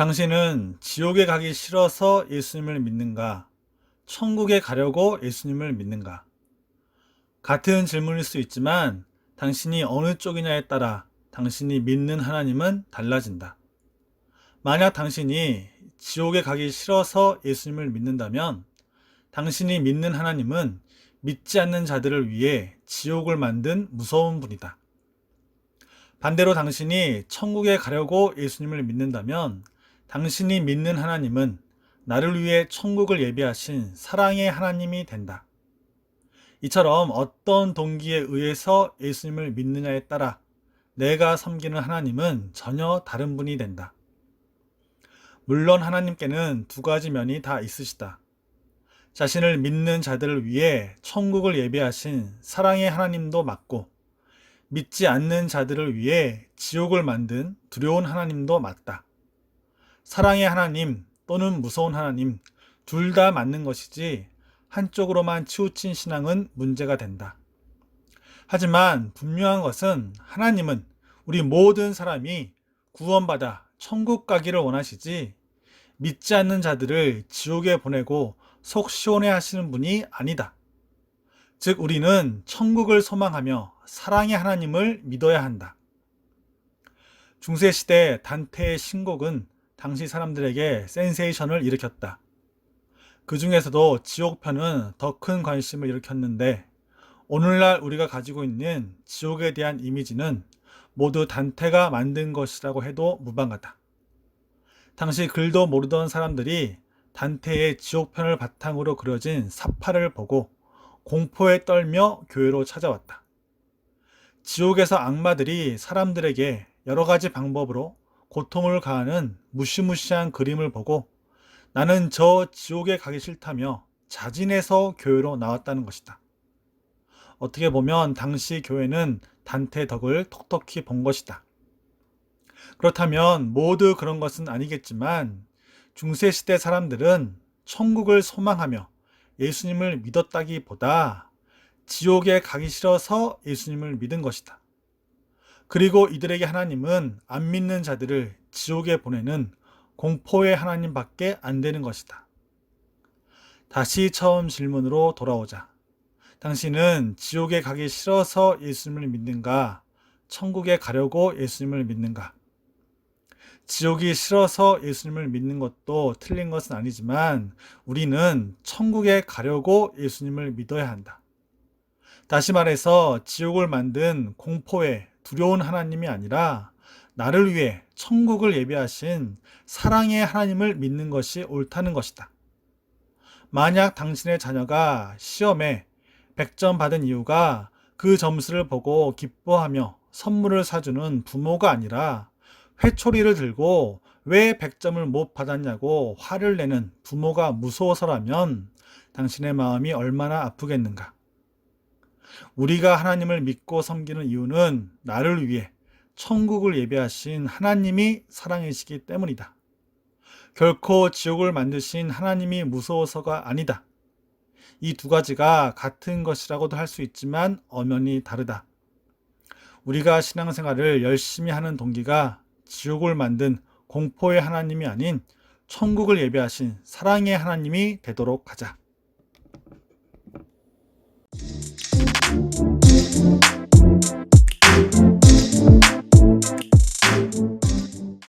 당신은 지옥에 가기 싫어서 예수님을 믿는가? 천국에 가려고 예수님을 믿는가? 같은 질문일 수 있지만 당신이 어느 쪽이냐에 따라 당신이 믿는 하나님은 달라진다. 만약 당신이 지옥에 가기 싫어서 예수님을 믿는다면 당신이 믿는 하나님은 믿지 않는 자들을 위해 지옥을 만든 무서운 분이다. 반대로 당신이 천국에 가려고 예수님을 믿는다면 당신이 믿는 하나님은 나를 위해 천국을 예비하신 사랑의 하나님이 된다. 이처럼 어떤 동기에 의해서 예수님을 믿느냐에 따라 내가 섬기는 하나님은 전혀 다른 분이 된다. 물론 하나님께는 두 가지 면이 다 있으시다. 자신을 믿는 자들을 위해 천국을 예비하신 사랑의 하나님도 맞고, 믿지 않는 자들을 위해 지옥을 만든 두려운 하나님도 맞다. 사랑의 하나님 또는 무서운 하나님 둘 다 맞는 것이지 한쪽으로만 치우친 신앙은 문제가 된다. 하지만 분명한 것은 하나님은 우리 모든 사람이 구원받아 천국 가기를 원하시지 믿지 않는 자들을 지옥에 보내고 속 시원해 하시는 분이 아니다. 즉 우리는 천국을 소망하며 사랑의 하나님을 믿어야 한다. 중세시대 단테의 신곡은 당시 사람들에게 센세이션을 일으켰다. 그 중에서도 지옥편은 더 큰 관심을 일으켰는데 오늘날 우리가 가지고 있는 지옥에 대한 이미지는 모두 단테가 만든 것이라고 해도 무방하다. 당시 글도 모르던 사람들이 단테의 지옥편을 바탕으로 그려진 사파를 보고 공포에 떨며 교회로 찾아왔다. 지옥에서 악마들이 사람들에게 여러 가지 방법으로 고통을 가하는 무시무시한 그림을 보고 나는 저 지옥에 가기 싫다며 자진해서 교회로 나왔다는 것이다. 어떻게 보면 당시 교회는 단테 덕을 톡톡히 본 것이다. 그렇다면 모두 그런 것은 아니겠지만 중세시대 사람들은 천국을 소망하며 예수님을 믿었다기보다 지옥에 가기 싫어서 예수님을 믿은 것이다. 그리고 이들에게 하나님은 안 믿는 자들을 지옥에 보내는 공포의 하나님밖에 안 되는 것이다. 다시 처음 질문으로 돌아오자. 당신은 지옥에 가기 싫어서 예수님을 믿는가? 천국에 가려고 예수님을 믿는가? 지옥이 싫어서 예수님을 믿는 것도 틀린 것은 아니지만 우리는 천국에 가려고 예수님을 믿어야 한다. 다시 말해서 지옥을 만든 공포의 두려운 하나님이 아니라 나를 위해 천국을 예비하신 사랑의 하나님을 믿는 것이 옳다는 것이다. 만약 당신의 자녀가 시험에 100점 받은 이유가 그 점수를 보고 기뻐하며 선물을 사주는 부모가 아니라 회초리를 들고 왜 100점을 못 받았냐고 화를 내는 부모가 무서워서라면 당신의 마음이 얼마나 아프겠는가. 우리가 하나님을 믿고 섬기는 이유는 나를 위해 천국을 예비하신 하나님이 사랑이시기 때문이다. 결코 지옥을 만드신 하나님이 무서워서가 아니다. 이 두 가지가 같은 것이라고도 할 수 있지만 엄연히 다르다. 우리가 신앙생활을 열심히 하는 동기가 지옥을 만든 공포의 하나님이 아닌 천국을 예비하신 사랑의 하나님이 되도록 하자.